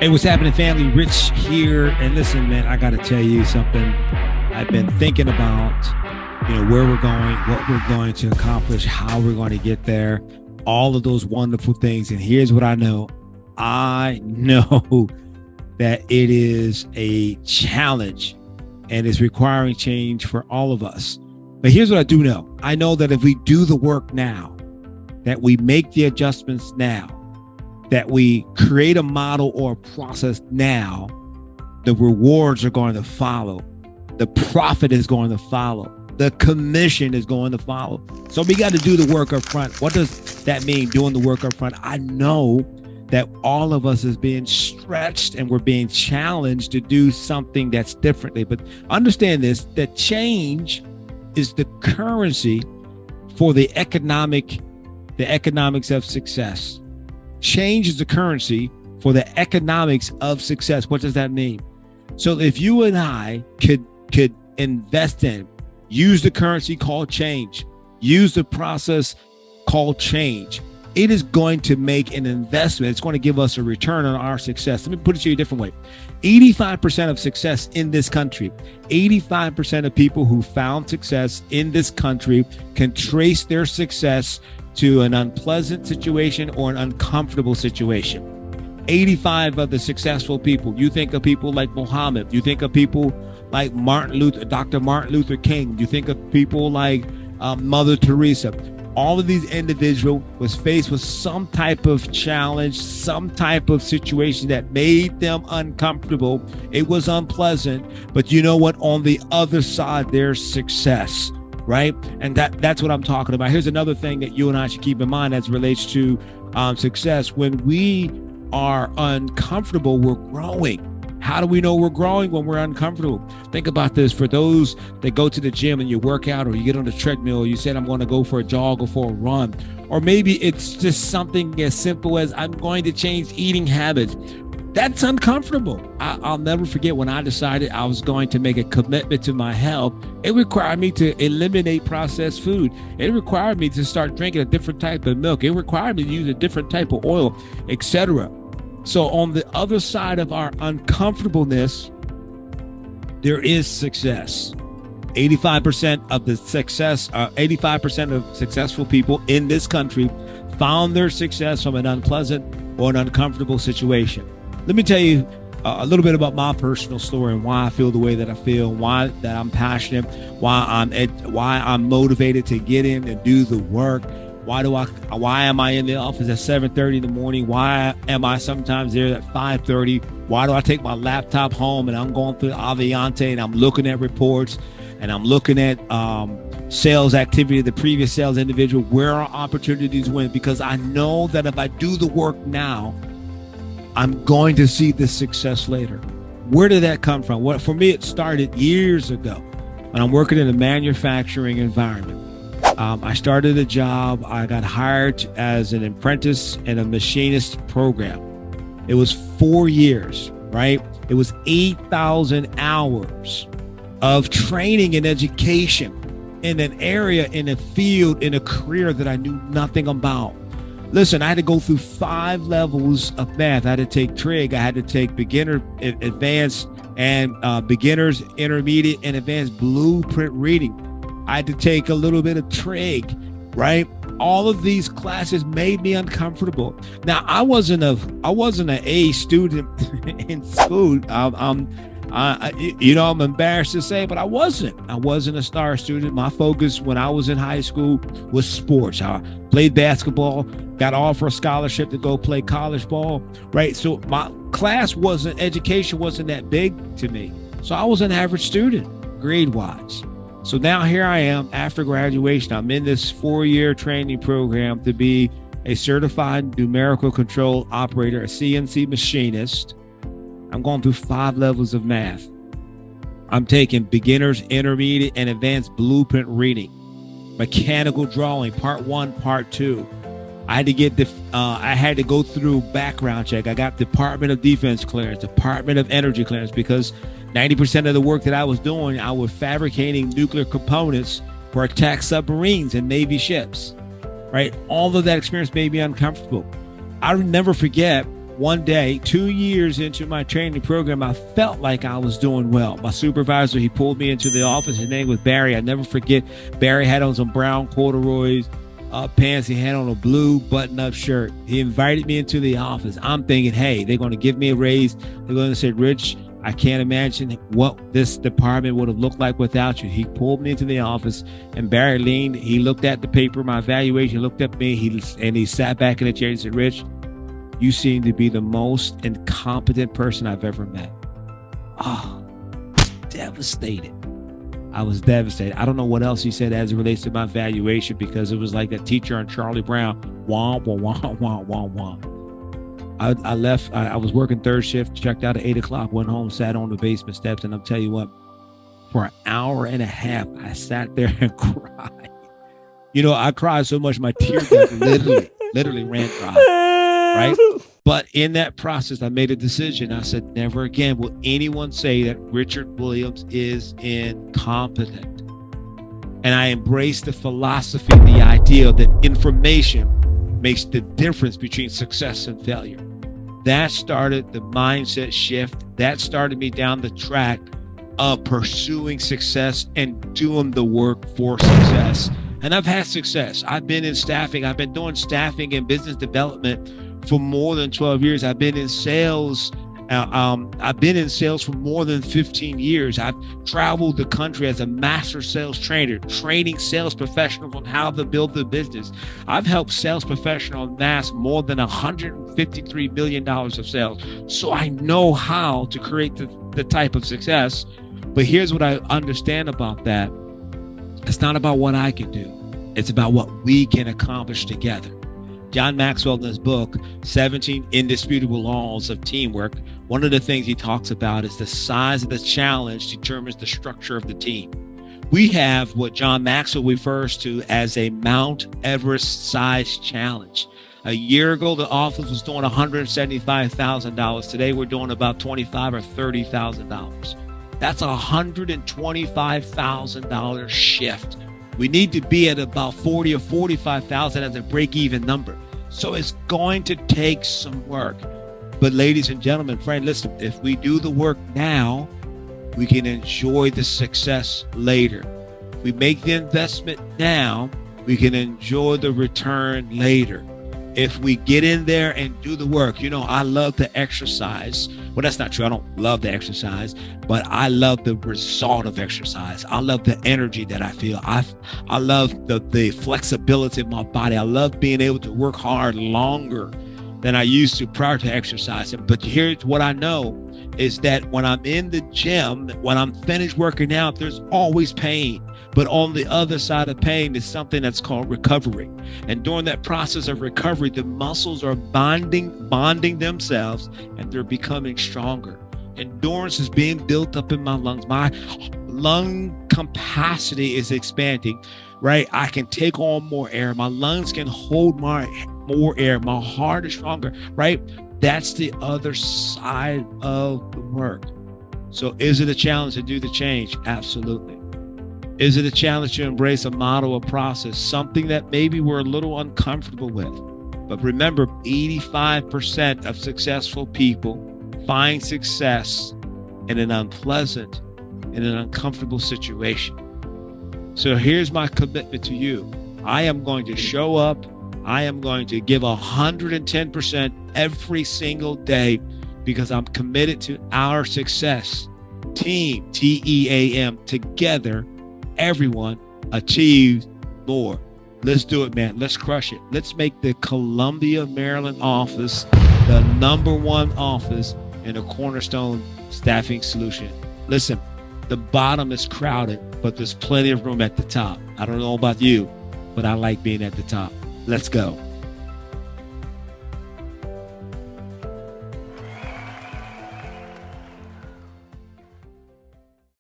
Hey, what's happening, family? Rich here. And listen, man, I got to tell you something. I've been thinking about, where we're going, what we're going to accomplish, how we're going to get there, all of those wonderful things. And here's what I know. I know that it is a challenge and it's requiring change for all of us. But here's what I do know. I know that if we do the work now, that we make the adjustments now, that we create a model or a process now, the rewards are going to follow. The profit is going to follow. The commission is going to follow. So we got to do the work up front. What does that mean, doing the work up front? I know that all of us is being stretched and we're being challenged to do something that's differently. But understand this, that change is the currency for the economics of success. Change is the currency for the economics of success. What does that mean? So if you and I could invest in, use the currency called change, use the process called change, it is going to make an investment. It's going to give us a return on our success. Let me put it to you a different way. 85% of success in this country, 85% of people who found success in this country can trace their success to an unpleasant situation or an uncomfortable situation. 85 of the successful people, you think of people like Muhammad, you think of people like Dr. Martin Luther King, you think of people like Mother Teresa. All of these individuals was faced with some type of challenge, some type of situation that made them uncomfortable. It was unpleasant, but you know what? On the other side, there's success. Right? And that's what I'm talking about. Here's another thing that you and I should keep in mind as it relates to success. When we are uncomfortable, we're growing. How do we know we're growing when we're uncomfortable? Think about this. For those that go to the gym and you work out, or you get on the treadmill, you said, I'm going to go for a jog or for a run. Or maybe it's just something as simple as I'm going to change eating habits. That's uncomfortable. I'll never forget when I decided I was going to make a commitment to my health. It required me to eliminate processed food. It required me to start drinking a different type of milk. It required me to use a different type of oil, etc. So on the other side of our uncomfortableness, there is success. 85% of successful people in this country found their success from an unpleasant or an uncomfortable situation. Let me tell you a little bit about my personal story and why I feel the way that I feel, why that I'm passionate, why I'm motivated to get in and do the work. Why am I in the office at 7:30 in the morning? Why am I sometimes there at 5:30? Why do I take my laptop home and I'm going through Aviante and I'm looking at reports and I'm looking at sales activity of the previous sales individual? Where are opportunities win? Because I know that if I do the work now, I'm going to see this success later. Where did that come from? Well, for me, it started years ago when I'm working in a manufacturing environment. I started a job. I got hired as an apprentice in a machinist program. It was 4 years, right? It was 8,000 hours of training and education in an area, in a field, in a career that I knew nothing about. Listen, I had to go through 5 levels of math. I had to take trig. I had to take beginner, advanced, and beginners, intermediate, and advanced blueprint reading. I had to take a little bit of trig, right? All of these classes made me uncomfortable. Now, I wasn't an A student in school. I'm embarrassed to say, but I wasn't a star student. My focus when I was in high school was sports. I played basketball, got offered a scholarship to go play college ball, right? So my education wasn't that big to me. So I was an average student, grade-wise. So now here I am after graduation. I'm in this 4-year training program to be a certified numerical control operator, a CNC machinist. I'm going through 5 levels of math. I'm taking beginners, intermediate, and advanced blueprint reading, mechanical drawing, part 1, part 2. I had to go through background check. I got Department of Defense clearance, Department of Energy clearance, because 90% of the work that I was doing, I was fabricating nuclear components for attack submarines and Navy ships, right? All of that experience made me uncomfortable. I'll never forget one day, 2 years into my training program, I felt like I was doing well. My supervisor, he pulled me into the office. His name was Barry. I never forget. Barry had on some brown corduroys pants. He had on a blue button-up shirt. He invited me into the office. I'm thinking, hey, they're going to give me a raise. They're going to say, Rich, I can't imagine what this department would have looked like without you. He pulled me into the office, and Barry leaned. He looked at the paper, my evaluation, looked at me, he sat back in the chair and said, Rich, you seem to be the most incompetent person I've ever met. Oh, devastated. I was devastated. I don't know what else he said as it relates to my valuation, because it was like that teacher on Charlie Brown. Wah, wah, wah, wah, wah, wah. I left. I was working third shift, checked out at 8 o'clock, went home, sat on the basement steps. And I'll tell you what, for an hour and a half, I sat there and cried. You know, I cried so much, my tears literally ran dry. Right? But in that process, I made a decision. I said, never again will anyone say that Richard Williams is incompetent. And I embraced the philosophy, the idea that information makes the difference between success and failure. That started the mindset shift. That started me down the track of pursuing success and doing the work for success. And I've had success. I've been in staffing. I've been doing staffing and business development for more than 12 years. I've been in sales. I've been in sales for more than 15 years. I've traveled the country as a master sales trainer, training sales professionals on how to build the business. I've helped sales professionals amass more than $153 million of sales. So I know how to create the type of success. But here's what I understand about that. It's not about what I can do. It's about what we can accomplish together. John Maxwell, in his book, 17 Indisputable Laws of Teamwork, one of the things he talks about is the size of the challenge determines the structure of the team. We have what John Maxwell refers to as a Mount Everest size challenge. A year ago, the office was doing $175,000. Today, we're doing about $25,000 or $30,000. That's a $125,000 shift. We need to be at about 40 or 45,000 as a break-even number. So it's going to take some work. But ladies and gentlemen, friend, listen, if we do the work now, we can enjoy the success later. If we make the investment now, we can enjoy the return later. If we get in there and do the work, you know, I love to exercise. Well, that's not true. I don't love to exercise, but I love the result of exercise. I love the energy that I feel. I love the flexibility of my body. I love being able to work hard longer than I used to prior to exercising. But here's what I know is that when I'm in the gym, when I'm finished working out, there's always pain. But on the other side of pain is something that's called recovery. And during that process of recovery, the muscles are bonding themselves, and they're becoming stronger. Endurance is being built up in my lungs. My lung capacity is expanding, right? I can take on more air. My lungs can hold more air. My heart is stronger, right? That's the other side of the work. So is it a challenge to do the change? Absolutely. Is it a challenge to embrace a model, a process, something that maybe we're a little uncomfortable with? But remember, 85% of successful people find success in an unpleasant, in an uncomfortable situation. So here's my commitment to you. I am going to show up. I am going to give 110% every single day because I'm committed to our success. Team, T-E-A-M, together, everyone achieves more. Let's do it, man. Let's crush it. Let's make the Columbia, Maryland office the #1 office in a Cornerstone staffing solution. Listen, the bottom is crowded, but there's plenty of room at the top. I don't know about you, but I like being at the top. Let's go.